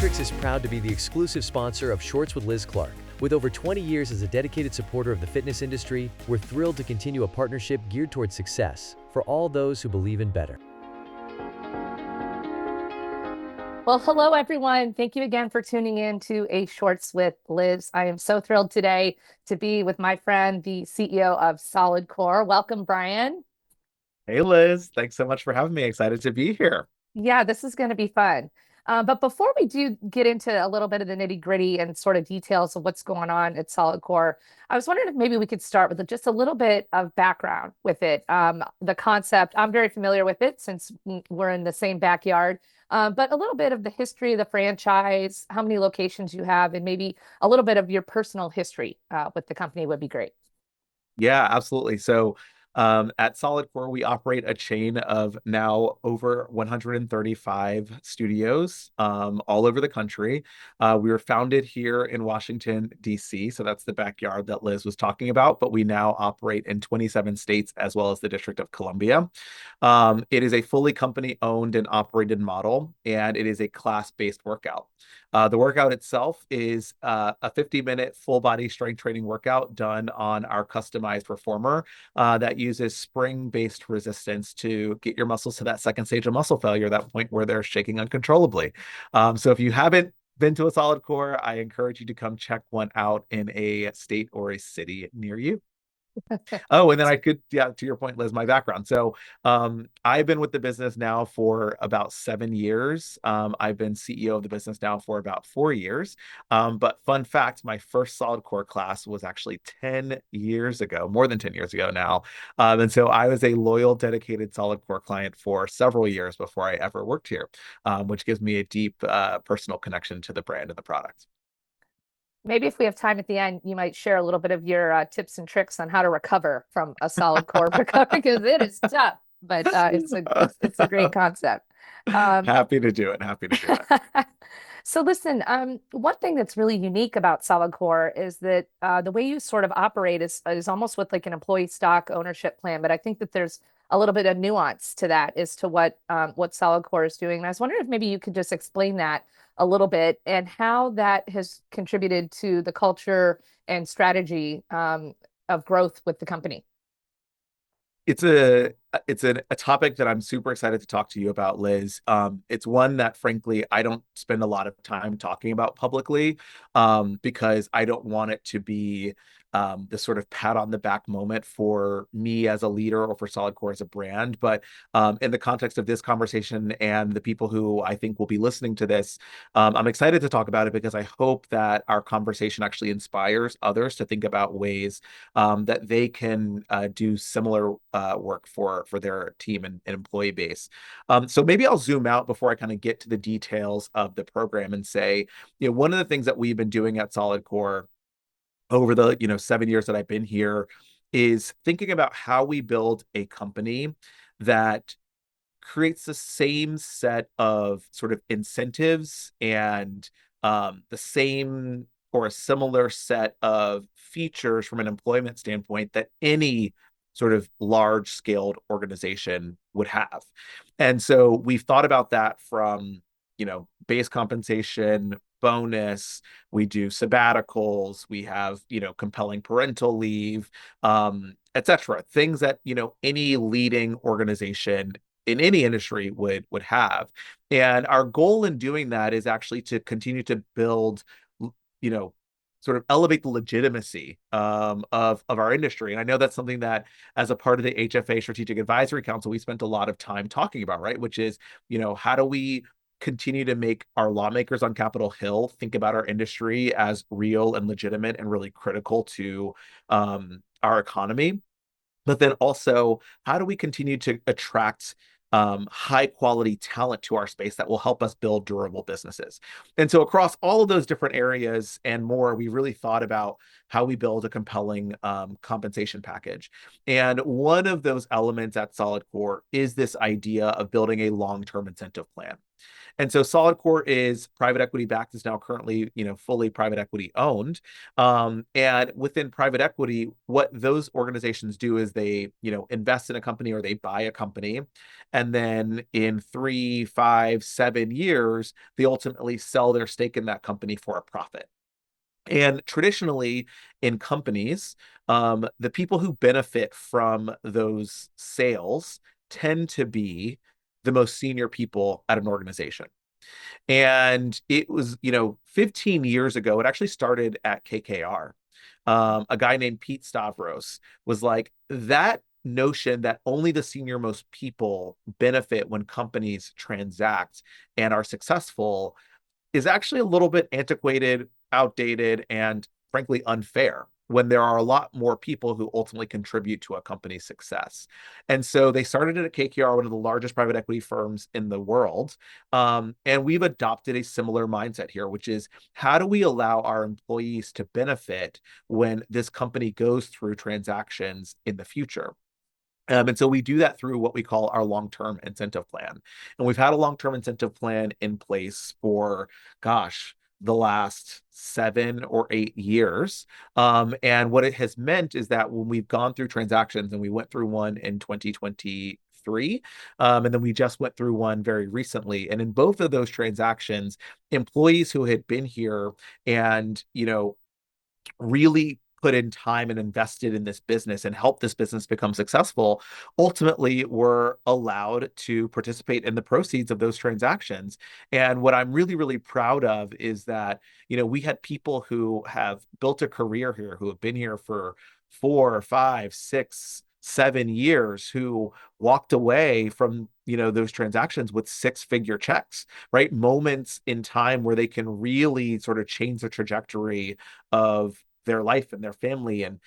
Matrix is proud to be the exclusive sponsor of Shorts with Liz Clark. With over 20 years as a dedicated supporter of the fitness industry, we're thrilled to continue a partnership geared towards success for all those who believe in better. Well, hello, everyone. Thank you again for tuning in to A Shorts with Liz. I am so thrilled today to be with my friend, the CEO of Solidcore. Welcome, Bryan. Hey Liz, thanks so much for having me. Excited to be here. Yeah, this is going to be fun. But before we do get into a little bit of the nitty-gritty and sort of details of what's going on at Solidcore, I was wondering if maybe we could start with just a little bit of background with it. The concept, I'm very familiar with it since we're in the same backyard, but a little bit of the history of the franchise, how many locations you have, and maybe a little bit of your personal history with the company would be great. Yeah, absolutely. So at Solidcore, we operate a chain of now over 135 studios all over the country. We were founded here in Washington, D.C., so that's the backyard that Liz was talking about, but we now operate in 27 states as well as the District of Columbia. It is a fully company-owned and operated model, and it is a class-based workout. The workout itself is a 50-minute full-body strength training workout done on our customized reformer that uses spring-based resistance to get your muscles to that second stage of muscle failure, that point where they're shaking uncontrollably. So if you haven't been to a Solidcore, I encourage you to come check one out in a state or a city near you. Oh, and then yeah, to your point, Liz, my background. I've been with the business now for about 7 years. I've been CEO of the business now for about 4 years. But fun fact, my first solid core class was actually 10 years ago, more than 10 years ago now. And so I was a loyal, dedicated solid core client for several years before I ever worked here, which gives me a deep personal connection to the brand and the product. Maybe if we have time at the end, you might share a little bit of your tips and tricks on how to recover from a solid core recovery because it is tough, but it's a great concept. Um, Happy to do it. Happy to do it. so listen, one thing that's really unique about Solid Core is that the way you sort of operate is almost with like an employee stock ownership plan, but I think that there's a little bit of nuance to that as to what Solid Core is doing. And I was wondering if maybe you could just explain that a little bit and how that has contributed to the culture and strategy of growth with the company. It's a topic that I'm super excited to talk to you about, Liz. It's one that frankly I don't spend a lot of time talking about publicly, because I don't want it to be this sort of pat on the back moment for me as a leader or for Solidcore as a brand. But in the context of this conversation and the people who I think will be listening to this, I'm excited to talk about it because I hope that our conversation actually inspires others to think about ways that they can do similar work for their team and employee base. So maybe I'll zoom out before I kind of get to the details of the program and say, one of the things that we've been doing at Solidcore over the 7 years that I've been here is thinking about how we build a company that creates the same set of sort of incentives and the same or a similar set of features from an employment standpoint that any sort of large scaled organization would have. And so we've thought about that from, base compensation, bonus, we do sabbaticals, we have, compelling parental leave, etc. Things that, any leading organization in any industry would have. And our goal in doing that is actually to continue to build, you know, sort of elevate the legitimacy of our industry. And I know that's something that, as a part of the HFA Strategic Advisory Council, we spent a lot of time talking about, right? Which is, how do we continue to make our lawmakers on Capitol Hill think about our industry as real and legitimate and really critical to our economy? But then also, how do we continue to attract high quality talent to our space that will help us build durable businesses? And so across all of those different areas and more, we really thought about how we build a compelling compensation package. And one of those elements at Solid Core is this idea of building a long-term incentive plan. And so Solidcore is private equity backed, is now currently, fully private equity owned. And within private equity, what those organizations do is they, invest in a company or they buy a company. And then in 3, 5, 7 years, they ultimately sell their stake in that company for a profit. And traditionally, in companies, the people who benefit from those sales tend to be the most senior people at an organization. And it was, 15 years ago, it actually started at KKR. A guy named Pete Stavros was like, that notion that only the senior most people benefit when companies transact and are successful is actually a little bit antiquated, outdated, and frankly unfair when there are a lot more people who ultimately contribute to a company's success. And so they started it at KKR, one of the largest private equity firms in the world. And we've adopted a similar mindset here, which is how do we allow our employees to benefit when this company goes through transactions in the future? And so we do that through what we call our long-term incentive plan. And we've had a long-term incentive plan in place for, gosh, the last 7 or 8 years. And what it has meant is that when we've gone through transactions, and we went through one in 2023, and then we just went through one very recently. And in both of those transactions, employees who had been here and, really put in time and invested in this business and helped this business become successful, ultimately were allowed to participate in the proceeds of those transactions. And what I'm really, really proud of is that, we had people who have built a career here, who have been here for 4, 5, 6, 7 years, who walked away from, those transactions with six-figure checks, right? Moments in time where they can really sort of change the trajectory of their life and their family, and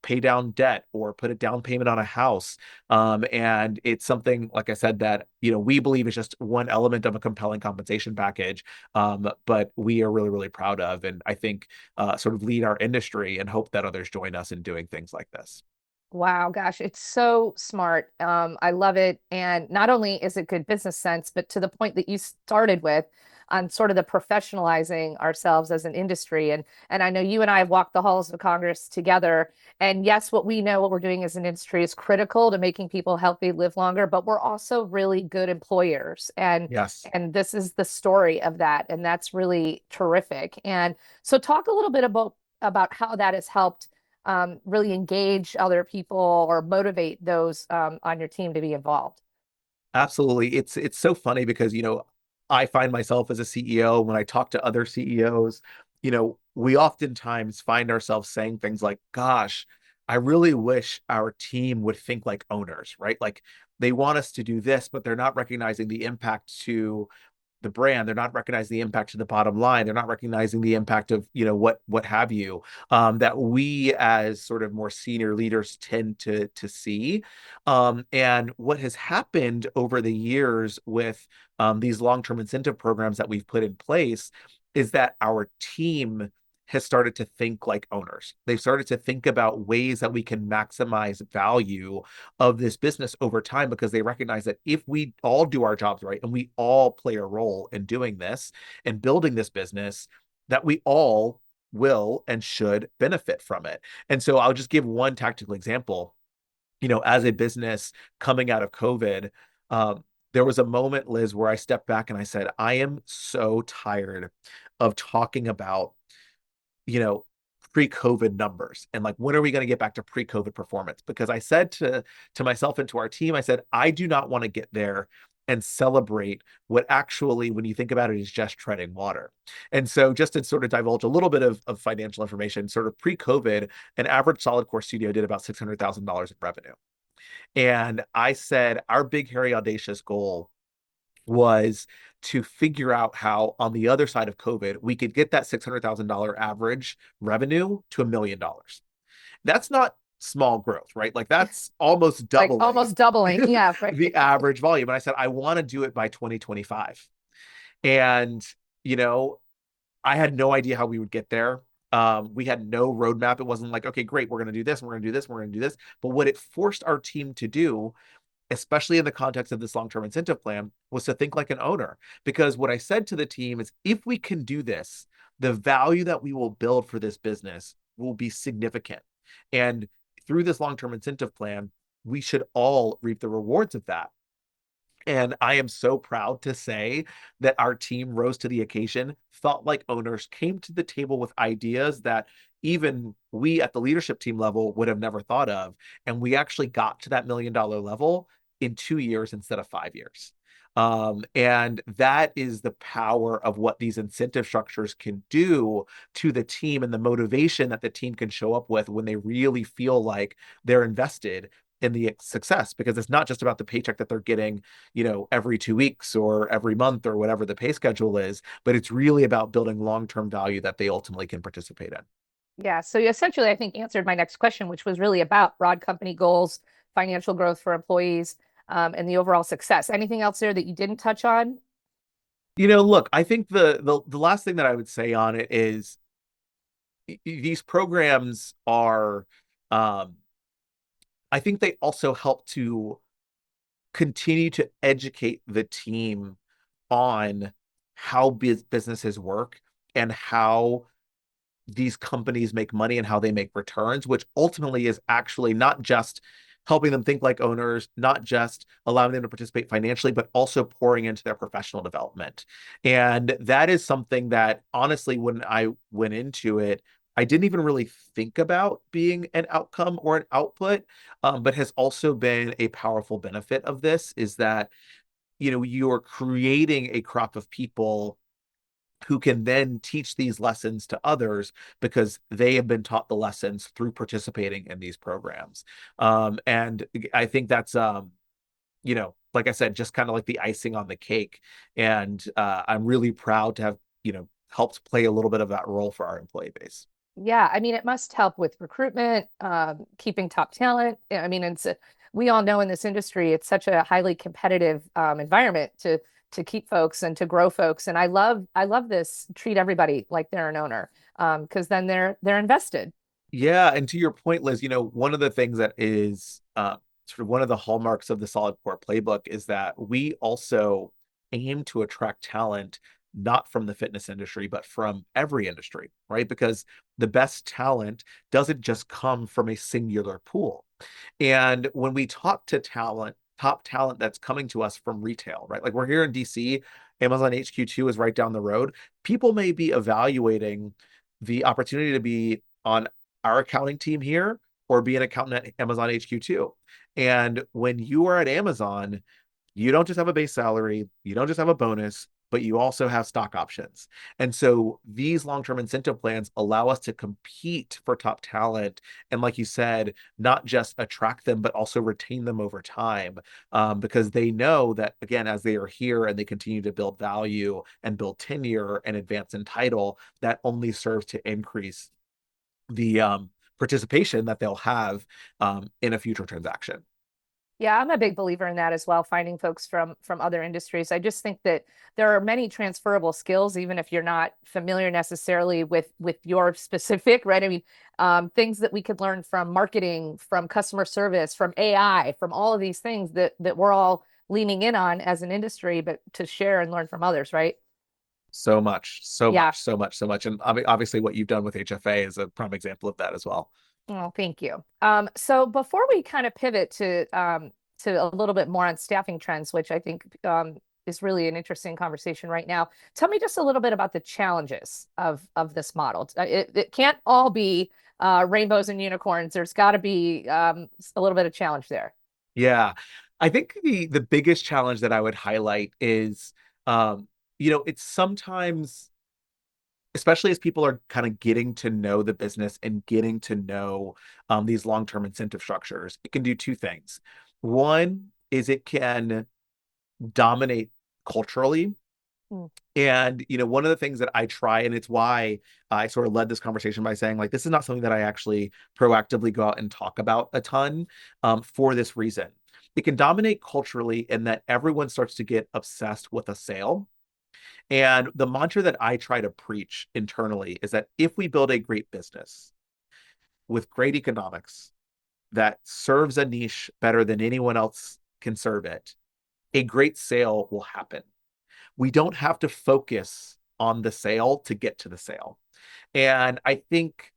pay down debt or put a down payment on a house. And it's something, like I said, that we believe is just one element of a compelling compensation package, but we are really, really proud of, and I think sort of lead our industry and hope that others join us in doing things like this. Wow, gosh, it's so smart. I love it. And not only is it good business sense, but to the point that you started with on sort of the professionalizing ourselves as an industry. And I know you and I have walked the halls of Congress together. And yes, what we know, what we're doing as an industry is critical to making people healthy, live longer, but we're also really good employers. Yes. And this is the story of that. And that's really terrific. And so talk a little bit about how that has helped really engage other people or motivate those on your team to be involved. Absolutely. It's so funny because, I find myself as a CEO, when I talk to other CEOs, we oftentimes find ourselves saying things like, gosh, I really wish our team would think like owners, right? Like they want us to do this, but they're not recognizing the impact to the brand. They're not recognizing the impact to the bottom line. They're not recognizing the impact of, what have you, that we as sort of more senior leaders tend to see. And what has happened over the years with these long-term incentive programs that we've put in place is that our team has started to think like owners. They've started to think about ways that we can maximize value of this business over time, because they recognize that if we all do our jobs right and we all play a role in doing this and building this business, that we all will and should benefit from it. And so I'll just give one tactical example. As a business coming out of COVID, there was a moment, Liz, where I stepped back and I said, I am so tired of talking about, you know, pre-COVID numbers and like when are we going to get back to pre-COVID performance? Because I said to myself and to our team, I said, I do not want to get there and celebrate what actually, when you think about it, is just treading water. And so just to sort of divulge a little bit of financial information, sort of pre-COVID, an average Solidcore studio did about $600,000 in revenue. And I said, our big, hairy, audacious goal was to figure out how, on the other side of COVID, we could get that $600,000 average revenue to $1 million. That's not small growth, right? Like that's almost Like doubling almost doubling. Yeah, right. the average volume. And I said, I want to do it by 2025. And, you know, I had no idea how we would get there. We had no roadmap. It wasn't like, okay, great, we're going to do this, we're going to do this, we're going to do this. But what it forced our team to do especially in the context of this long-term incentive plan, was to think like an owner. Because what I said to the team is, if we can do this, the value that we will build for this business will be significant. And through this long-term incentive plan, we should all reap the rewards of that. And I am so proud to say that our team rose to the occasion, thought like owners, came to the table with ideas that even we at the leadership team level would have never thought of. And we actually got to that $1 million level in 2 years instead of 5 years. And that is the power of what these incentive structures can do to the team and the motivation that the team can show up with when they really feel like they're invested in the success, because it's not just about the paycheck that they're getting, every 2 weeks or every month or whatever the pay schedule is, but it's really about building long-term value that they ultimately can participate in. Yeah. So you essentially, I think, answered my next question, which was really about broad company goals, financial growth for employees, and the overall success. Anything else there that you didn't touch on? Look, I think the last thing that I would say on it is these programs are, um, I think they also help to continue to educate the team on how businesses work and how these companies make money and how they make returns, which ultimately is actually not just helping them think like owners, not just allowing them to participate financially, but also pouring into their professional development. And that is something that, honestly, when I went into it, I didn't even really think about being an outcome or an output, but has also been a powerful benefit of this, is that, you're creating a crop of people who can then teach these lessons to others because they have been taught the lessons through participating in these programs. And I think that's, like I said, just kind of like the icing on the cake. And I'm really proud to have, helped play a little bit of that role for our employee base. Yeah, I mean, it must help with recruitment, keeping top talent. I mean, we all know in this industry, it's such a highly competitive environment to keep folks and to grow folks. And I love this. Treat everybody like they're an owner, because then they're invested. Yeah, and to your point, Liz, one of the things that is sort of one of the hallmarks of the Solid Core playbook is that we also aim to attract talent not from the fitness industry, but from every industry, right? Because the best talent doesn't just come from a singular pool. And when we talk to talent, top talent that's coming to us from retail, right? Like we're here in DC, Amazon HQ2 is right down the road. People may be evaluating the opportunity to be on our accounting team here or be an accountant at Amazon HQ2. And when you are at Amazon, you don't just have a base salary, you don't just have a bonus, but you also have stock options. And so these long-term incentive plans allow us to compete for top talent. And like you said, not just attract them, but also retain them over time. Because they know that, again, as they are here and they continue to build value and build tenure and advance in title, that only serves to increase the participation that they'll have in a future transaction. Yeah, I'm a big believer in that as well, finding folks from other industries. I just think that there are many transferable skills, even if you're not familiar necessarily with your specific, right? I mean, things that we could learn from marketing, from customer service, from AI, from all of these things that we're all leaning in on as an industry, but to share and learn from others, right? So much, so Yeah. much, so much, so much. And obviously, what you've done with HFA is a prime example of that as well. Oh, thank you. So before we kind of pivot to a little bit more on staffing trends, which I think is really an interesting conversation right now. Tell me just a little bit about the challenges of this model. It can't all be rainbows and unicorns. There's got to be a little bit of challenge there. Yeah. I think the biggest challenge that I would highlight is, um, it's sometimes, especially as people are kind of getting to know the business and getting to know these long-term incentive structures, it can do two things. One is it can dominate culturally. Mm. And, one of the things that I try, and it's why I sort of led this conversation by saying, like, this is not something that I actually proactively go out and talk about a ton, for this reason. It can dominate culturally in that everyone starts to get obsessed with a sale. And the mantra that I try to preach internally is that if we build a great business with great economics that serves a niche better than anyone else can serve it, a great sale will happen. We don't have to focus on the sale to get to the sale. And I think,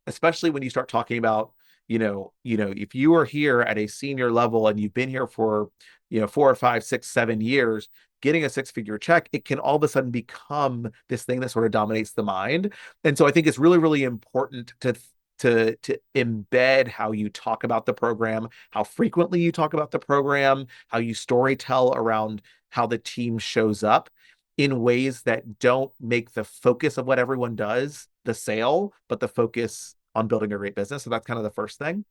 especially when you start talking about, if you are here at a senior level and you've been here for, 4 or 5, 6, 7 years, getting a six-figure check, it can all of a sudden become this thing that sort of dominates the mind. And so I think it's really, really important to embed how you talk about the program, how frequently you talk about the program, how you story tell around how the team shows up in ways that don't make the focus of what everyone does the sale, but the focus on building a great business. So that's kind of the first thing.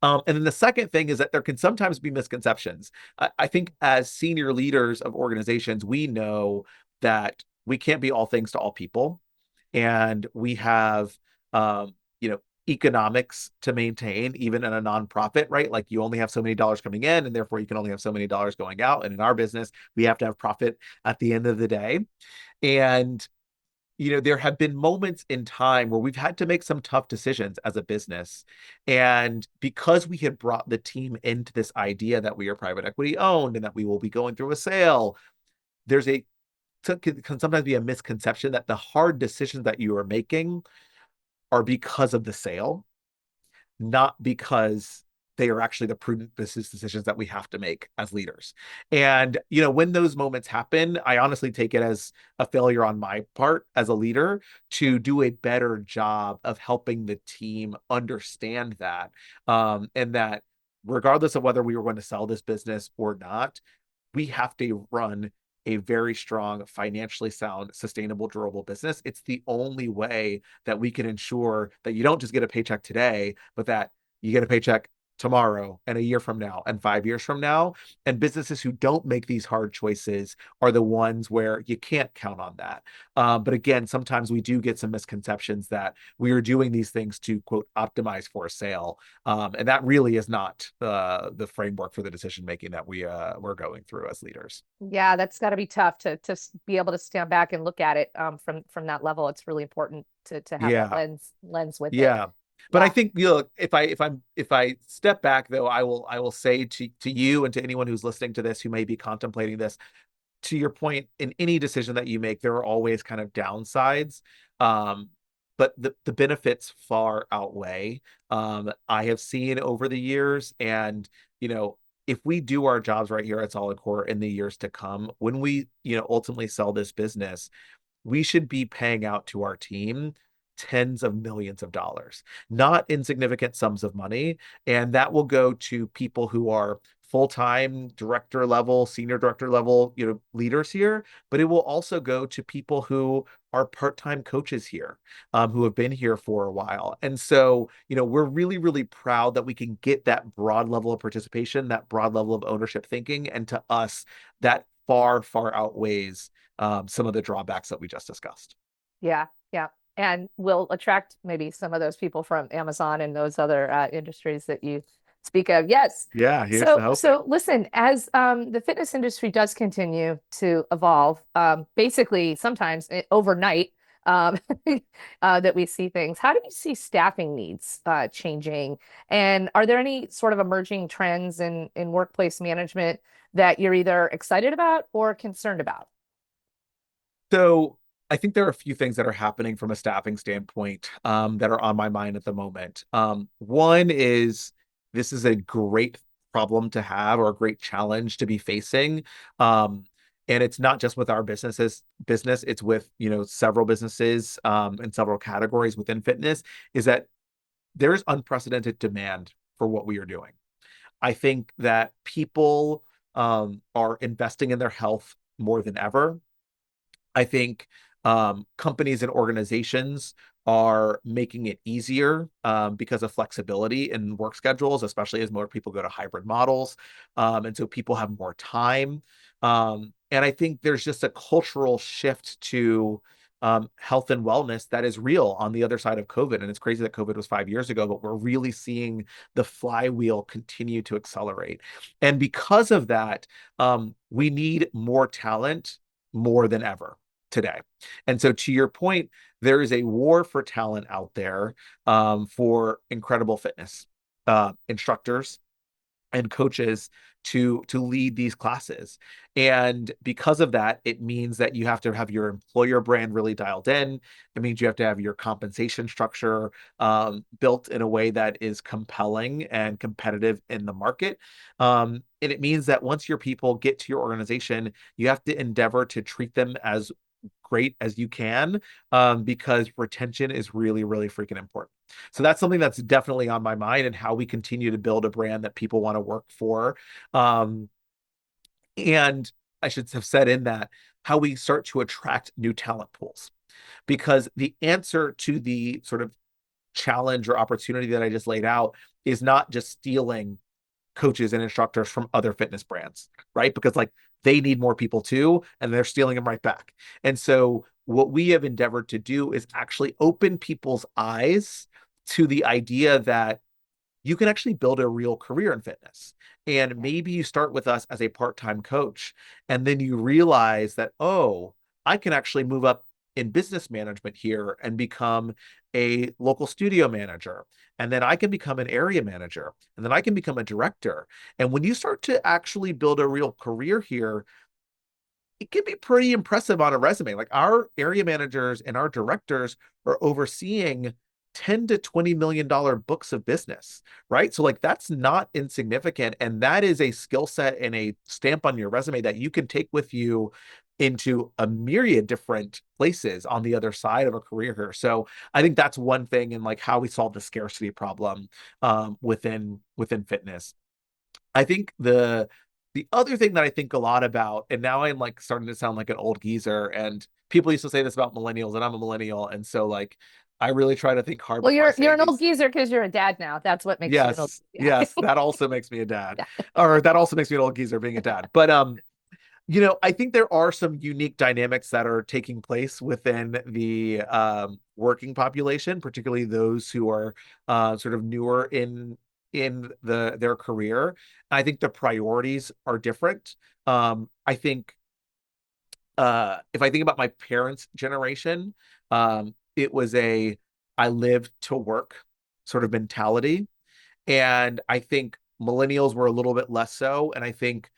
And then the second thing is that there can sometimes be misconceptions. I think as senior leaders of organizations, we know that we can't be all things to all people. And we have, economics to maintain, even in a nonprofit, right? Like you only have so many dollars coming in, and therefore you can only have so many dollars going out. And in our business, we have to have profit at the end of the day. And there have been moments in time where we've had to make some tough decisions as a business. And because we had brought the team into this idea that we are private equity owned and that we will be going through a sale, there's can sometimes be a misconception that the hard decisions that you are making are because of the sale, not because they are actually the prudent business decisions that we have to make as leaders. And, when those moments happen, I honestly take it as a failure on my part as a leader to do a better job of helping the team understand that. And that regardless of whether we were going to sell this business or not, we have to run a very strong, financially sound, sustainable, durable business. It's the only way that we can ensure that you don't just get a paycheck today, but that you get a paycheck tomorrow and a year from now and 5 years from now. And businesses who don't make these hard choices are the ones where you can't count on that. But again, sometimes we do get some misconceptions that we are doing these things to, quote, optimize for a sale. And that really is not the framework for the decision making that we're going through as leaders. Yeah, that's got to be tough to be able to stand back and look at it from that level. It's really important to have that Yeah, lens with it. yeah. But I Yeah. think, if I step back though, I will say to you and to anyone who's listening to this who may be contemplating this, to your point, in any decision that you make, there are always kind of downsides. Um, but the benefits far outweigh. I have seen over the years, and if we do our jobs right here at Solidcore in the years to come, when we, ultimately sell this business, we should be paying out to our team tens of millions of dollars, not insignificant sums of money. And that will go to people who are full-time director level, senior director level, leaders here, but it will also go to people who are part-time coaches here, who have been here for a while. And so, we're really, really proud that we can get that broad level of participation, that broad level of ownership thinking. And to us, that far, far outweighs some of the drawbacks that we just discussed. Yeah, yeah. And we'll attract maybe some of those people from Amazon and those other industries that you speak of. Yes. Yeah, here's the So, hoping. so listen, as the fitness industry does continue to evolve, basically sometimes overnight, um, that we see things. How do you see staffing needs changing? And are there any sort of emerging trends in workplace management that you're either excited about or concerned about? So I think there are a few things that are happening from a staffing standpoint that are on my mind at the moment. One is this is a great problem to have, or a great challenge to be facing. And it's not just with our business, it's with, several businesses in several categories within fitness, is that there's unprecedented demand for what we are doing. I think that people are investing in their health more than ever. I think companies and organizations are making it easier because of flexibility in work schedules, especially as more people go to hybrid models. And so people have more time. And I think there's just a cultural shift to health and wellness that is real on the other side of COVID. And it's crazy that COVID was 5 years ago, but we're really seeing the flywheel continue to accelerate. And because of that, we need more talent more than ever today. And so, to your point, there is a war for talent out there, for incredible fitness instructors, and coaches to lead these classes. And because of that, it means that you have to have your employer brand really dialed in. It means you have to have your compensation structure built in a way that is compelling and competitive in the market. And it means that once your people get to your organization, you have to endeavor to treat them as great as you can, because retention is really, really freaking important. So that's something that's definitely on my mind, and how we continue to build a brand that people want to work for. Um, and I should have said in that, how we start to attract new talent pools. Because the answer to the sort of challenge or opportunity that I just laid out is not just stealing coaches and instructors from other fitness brands, right? Because like they need more people too, and they're stealing them right back. And so what we have endeavored to do is actually open people's eyes to the idea that you can actually build a real career in fitness. And maybe you start with us as a part-time coach, and then you realize that, oh, I can actually move up in business management here and become a local studio manager. And then I can become an area manager. And then I can become a director. And when you start to actually build a real career here, it can be pretty impressive on a resume. Like our area managers and our directors are overseeing 10 to 20 million dollar books of business, right? So like that's not insignificant, and that is a skill set and a stamp on your resume that you can take with you into a myriad different places on the other side of a career here. So I think that's one thing in like how we solve the scarcity problem within fitness. I think the other thing that I think a lot about, and now I'm like starting to sound like an old geezer, and people used to say this about millennials, and I'm a millennial, and so like I really try to think hard Well, before I you're say an old these. geezer because you're a dad now. That's what makes you an old. Yes, Yeah. yes, that also makes me a dad, Yeah. or that also makes me an old geezer being a dad. But I think there are some unique dynamics that are taking place within the working population, particularly those who are sort of newer in their career. I think the priorities are different. I think if I think about my parents' generation, it was a I lived to work sort of mentality. And I think millennials were a little bit less so. And I think,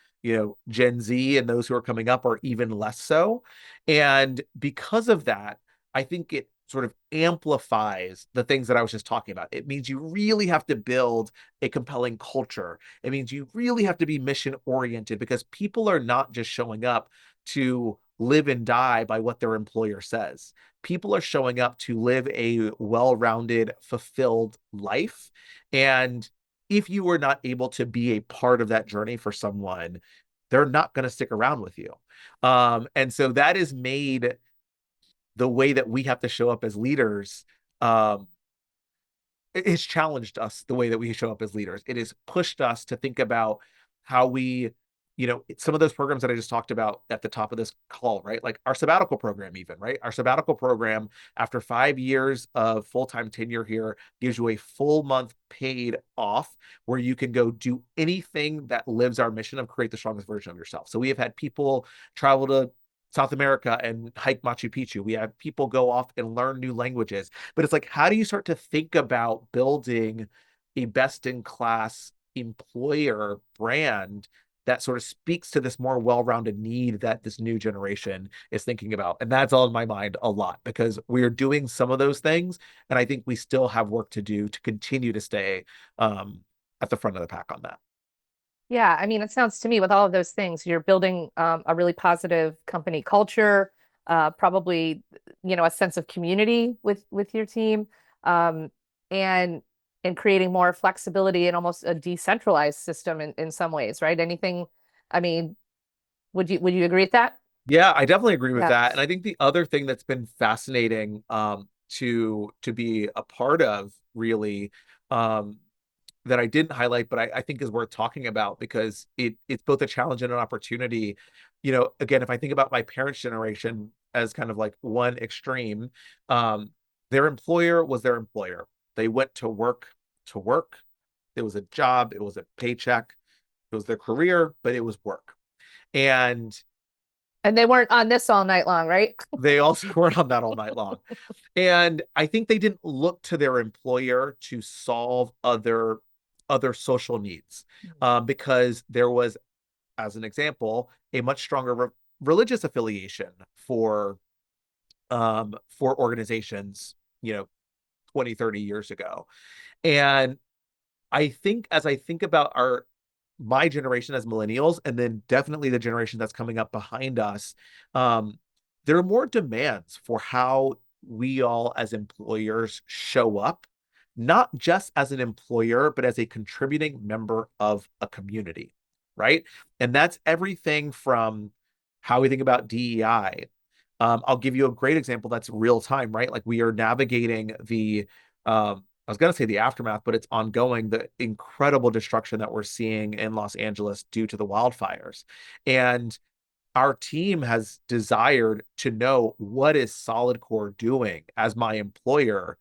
Gen Z and those who are coming up are even less so. And because of that, I think it sort of amplifies the things that I was just talking about. It means you really have to build a compelling culture. It means you really have to be mission oriented, because people are not just showing up to live and die by what their employer says. People are showing up to live a well-rounded, fulfilled life. And if you were not able to be a part of that journey for someone, they're not going to stick around with you. And so that has made the way that we have to show up as leaders, um, it has challenged us the way that we show up as leaders. It has pushed us to think about how we, some of those programs that I just talked about at the top of this call, right? Like our sabbatical program, even, right? Our sabbatical program, after 5 years of full-time tenure here, gives you a full month paid off where you can go do anything that lives our mission of create the strongest version of yourself. So we have had people travel to South America and hike Machu Picchu. We have people go off and learn new languages. But it's like, how do you start to think about building a best in class employer brand that sort of speaks to this more well-rounded need that this new generation is thinking about? And that's on my mind a lot, because we're doing some of those things, and I think we still have work to do to continue to stay at the front of the pack on that. Yeah, I mean, it sounds to me with all of those things, you're building a really positive company culture, probably, a sense of community with your team, um, and and creating more flexibility and almost a decentralized system in some ways, right? Anything, I mean, would you agree with that? Yeah, I definitely agree with Yeah. that. And I think the other thing that's been fascinating to be a part of, really, um that I didn't highlight, but I think is worth talking about, because it's both a challenge and an opportunity. Again, if I think about my parents' generation as kind of like one extreme, um, their employer was their employer. They went to work to work. It was a job, it was a paycheck, it was their career, but it was work. And And they weren't on this all night long, right? they also weren't on that all night long. And I think they didn't look to their employer to solve other other social needs, Mhm. because there was, as an example, a much stronger religious affiliation for organizations, 20, 30 years ago. And I think as I think about my generation as millennials, and then definitely the generation that's coming up behind us, um, there are more demands for how we all as employers show up, not just as an employer, but as a contributing member of a community, right? And that's everything from how we think about DEI. I'll give you a great example that's real time, right? Like we are navigating I was going to say the aftermath, but it's ongoing, the incredible destruction that we're seeing in Los Angeles due to the wildfires. And our team has desired to know, what is Solidcore doing as my employer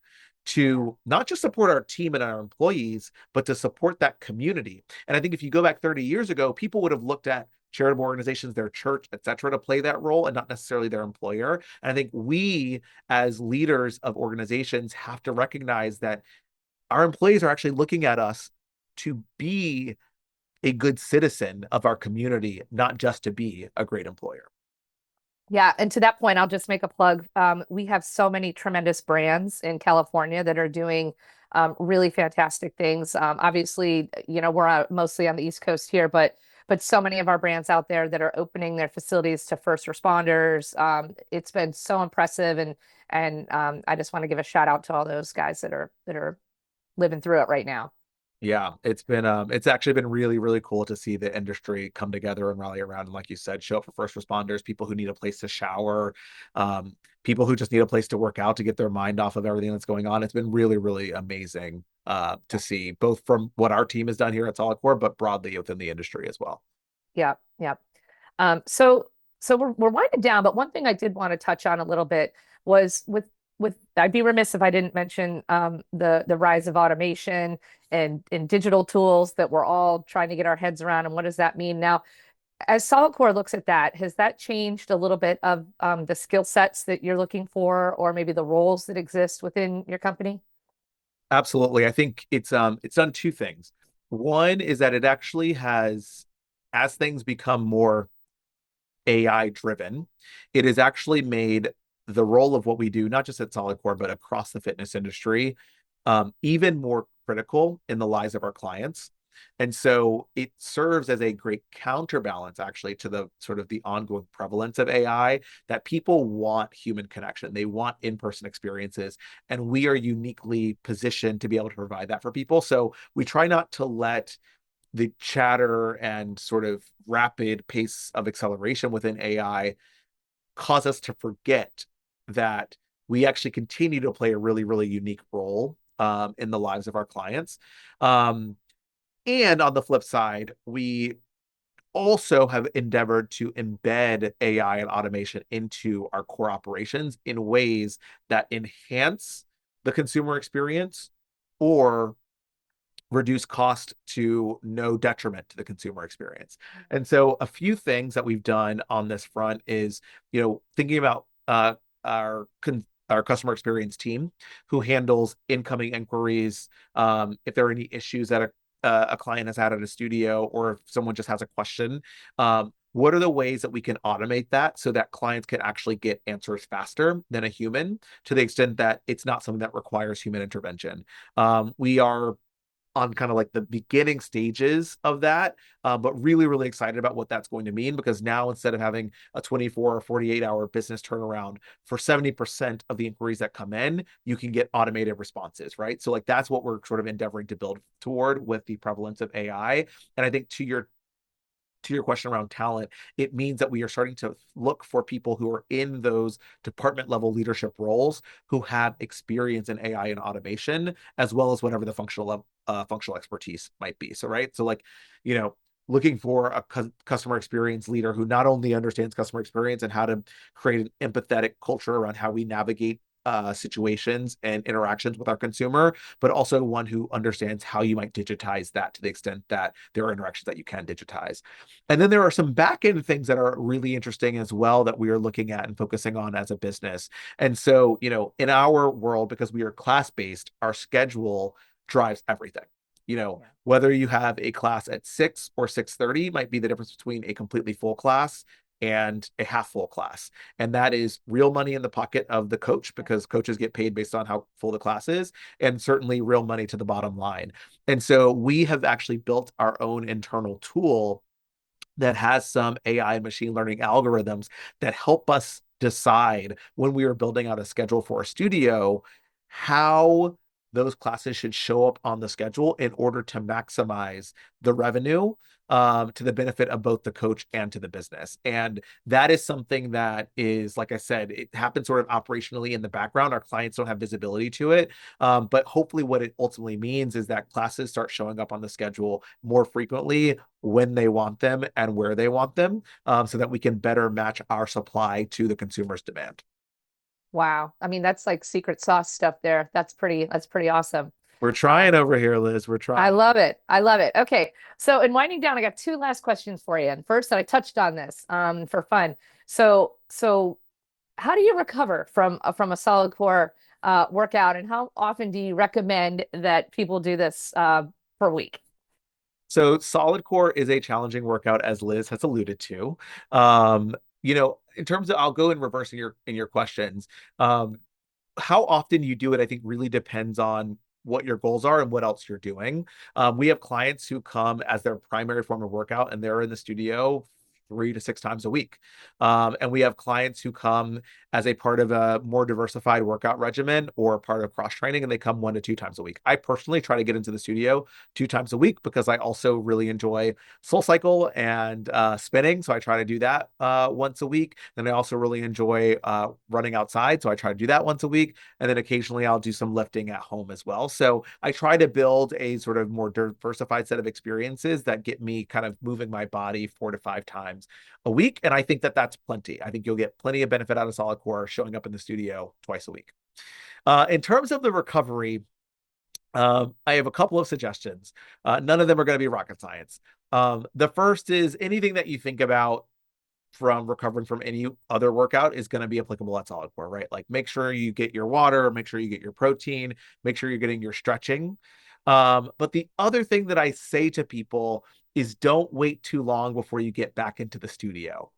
to not just support our team and our employees, but to support that community. And I think if you go back 30 years ago, people would have looked at charitable organizations, their church, et cetera, to play that role and not necessarily their employer. And I think we, as leaders of organizations, have to recognize that our employees are actually looking at us to be a good citizen of our community, not just to be a great employer. Yeah, and to that point, I'll just make a plug. We have so many tremendous brands in California that are doing really fantastic things. Obviously, we're mostly on the East Coast here, but so many of our brands out there that are opening their facilities to first responders. It's been so impressive, and I just want to give a shout out to all those guys that are living through it right now. Yeah, it's actually been really, really cool to see the industry come together and rally around. And like you said, show up for first responders, people who need a place to shower, people who just need a place to work out to get their mind off of everything that's going on. It's been really, really amazing to see, both from what our team has done here at Solidcore, but broadly within the industry as well. Yeah, yeah. So we're winding down, but one thing I did want to touch on a little bit was with I'd be remiss if I didn't mention the rise of automation and digital tools that we're all trying to get our heads around, and what does that mean now? As Solidcore looks at that, has that changed a little bit of the skill sets that you're looking for, or maybe the roles that exist within your company? Absolutely. I think it's done two things. One is that it actually has, as things become more AI driven, it has actually made the role of what we do, not just at Solidcore, but across the fitness industry, even more critical in the lives of our clients. And so it serves as a great counterbalance, actually, to the sort of the ongoing prevalence of AI, that people want human connection. They want in-person experiences. And we are uniquely positioned to be able to provide that for people. So we try not to let the chatter and sort of rapid pace of acceleration within AI cause us to forget that we actually continue to play a really, really unique role in the lives of our clients. Um, and on the flip side, we also have endeavored to embed AI and automation into our core operations in ways that enhance the consumer experience or reduce cost to no detriment to the consumer experience. And so a few things that we've done on this front is, thinking about our our customer experience team, who handles incoming inquiries, if there are any issues that a client has had at a studio, or if someone just has a question. What are the ways that we can automate that so that clients can actually get answers faster than a human, to the extent that it's not something that requires human intervention? We are on kind of like the beginning stages of that, but really, really excited about what that's going to mean, because now, instead of having a 24 or 48-hour business turnaround for 70% of the inquiries that come in, you can get automated responses, right? So like that's what we're sort of endeavoring to build toward with the prevalence of AI. And I think to your question around talent, it means that we are starting to look for people who are in those department level leadership roles, who have experience in AI and automation, as well as whatever the functional expertise might be. So, right. So like, you know, looking for a customer experience leader who not only understands customer experience and how to create an empathetic culture around how we navigate situations and interactions with our consumer, but also one who understands how you might digitize that to the extent that there are interactions that you can digitize. And then there are some back end things that are really interesting as well that we are looking at and focusing on as a business. And so, in our world, because we are class based, our schedule drives everything. Yeah. Whether you have a class at 6 or 6:30 might be the difference between a completely full class and a half full class. And that is real money in the pocket of the coach, because coaches get paid based on how full the class is, and certainly real money to the bottom line. And so we have actually built our own internal tool that has some AI and machine learning algorithms that help us decide, when we are building out a schedule for a studio, how those classes should show up on the schedule in order to maximize the revenue, to the benefit of both the coach and to the business. And that is something that is, like I said, it happens sort of operationally in the background. Our clients don't have visibility to it. But hopefully what it ultimately means is that classes start showing up on the schedule more frequently, when they want them and where they want them, so that we can better match our supply to the consumer's demand. Wow. I mean, that's like secret sauce stuff there. That's pretty awesome. We're Uh, trying over here, Liz. We're I trying. love it. I love it. Okay. So in winding down, I got two last questions for you. And first, I touched on this for fun. So how do you recover from a solid core workout, and how often do you recommend that people do this per week? So solid core is a challenging workout, as Liz has alluded to. Um, in terms of, I'll go in reverse in your questions. Um, how often you do it, I think, really depends on what your goals are and what else you're doing. We have clients who come as their primary form of workout, and they're in the studio 3 to 6 times a week. And we have clients who come as a part of a more diversified workout regimen or part of cross training, and they come 1 to 2 times a week. I personally try to get into the studio 2 times a week because I also really enjoy Soul Cycle and spinning. So I try to do that once a week. And I also really enjoy running outside. So I try to do that once a week. And then occasionally I'll do some lifting at home as well. So I try to build a sort of more diversified set of experiences that get me kind of moving my body 4 to 5 times a week. And I think that that's plenty. I think you'll get plenty of benefit out of solid core showing up in the studio twice a week. In terms of the recovery, I have a couple of suggestions. None of them are going to be rocket science. The first is anything that you think about from recovering from any other workout is going to be applicable at solid core, right? Like, make sure you get your water, make sure you get your protein, make sure you're getting your stretching. But the other thing that I say to people is, don't wait too long before you get back into the studio.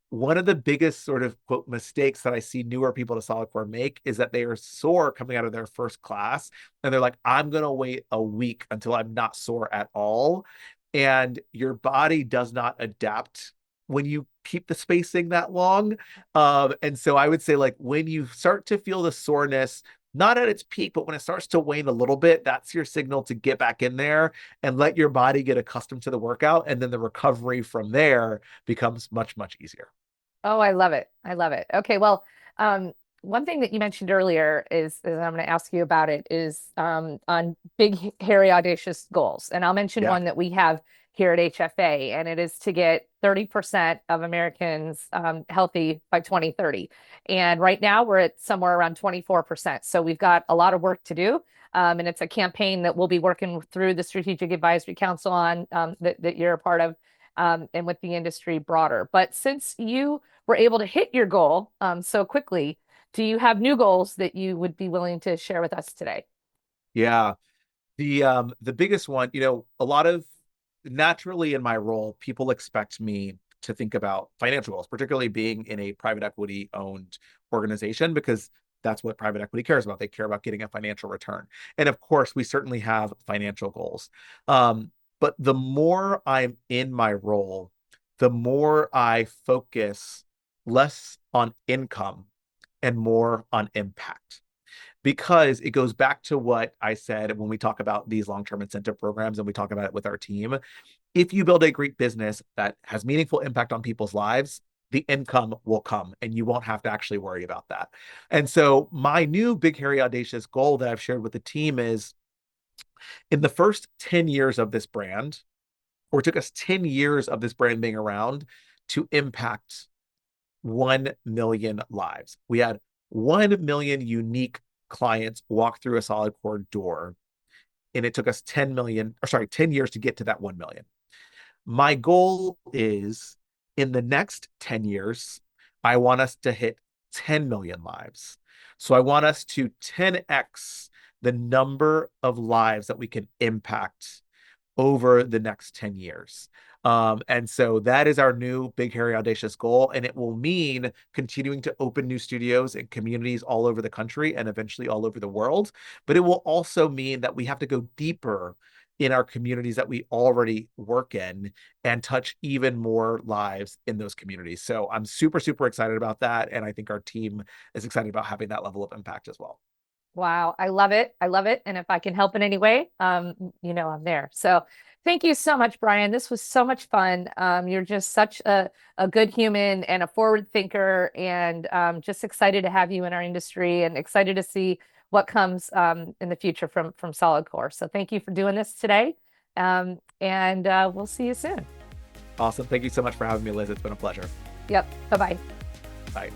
One of the biggest sort of quote mistakes that I see newer people to solid core make is that they are sore coming out of their first class, and they're like, I'm going to wait a week until I'm not sore at all. And your body does not adapt when you keep the spacing that long. And so I would say, like, when you start to feel the soreness, not at its peak, but when it starts to wane a little bit, that's your signal to get back in there and let your body get accustomed to the workout. And then the recovery from there becomes much, much easier. Oh, I love it. I love it. Okay, well, one thing that you mentioned earlier is I'm going to ask you about it is on big, hairy, audacious goals. And I'll mention Yeah. one that we have here at HFA, and it is to get 30% of Americans healthy by 2030. And right now we're at somewhere around 24%. So we've got a lot of work to do. And it's a campaign that we'll be working through the Strategic Advisory Council on that you're a part of, and with the industry broader. But since you were able to hit your goal so quickly, do you have new goals that you would be willing to share with us today? Yeah. The biggest one, a lot of, naturally in my role, people expect me to think about financial goals, particularly being in a private equity owned organization, because that's what private equity cares about. They care about getting a financial return. And of course, we certainly have financial goals. But the more I'm in my role, the more I focus less on income and more on impact, because it goes back to what I said when we talk about these long-term incentive programs and we talk about it with our team. If you build a great business that has meaningful impact on people's lives, the income will come and you won't have to actually worry about that. And so my new big, hairy, audacious goal that I've shared with the team is, in the first 10 years of this brand, or it took us 10 years of this brand being around to impact 1 million lives. We had 1 million unique clients walk through a solid core door, and it took us 10 years to get to that 1 million. My goal is, in the next 10 years, I want us to hit 10 million lives. So I want us to 10x the number of lives that we can impact over the next 10 years. And so that is our new big, hairy, audacious goal. And it will mean continuing to open new studios in communities all over the country and eventually all over the world. But it will also mean that we have to go deeper in our communities that we already work in and touch even more lives in those communities. So I'm super, super excited about that. And I think our team is excited about having that level of impact as well. Wow, I love it. I love it. And if I can help in any way, I'm there. So thank you so much, Bryan. This was so much fun. You're just such a good human and a forward thinker, and just excited to have you in our industry and excited to see what comes in the future from Solidcore. So thank you for doing this today. And we'll see you soon. Awesome. Thank you so much for having me, Liz. It's been a pleasure. Yep. Bye-bye. Bye.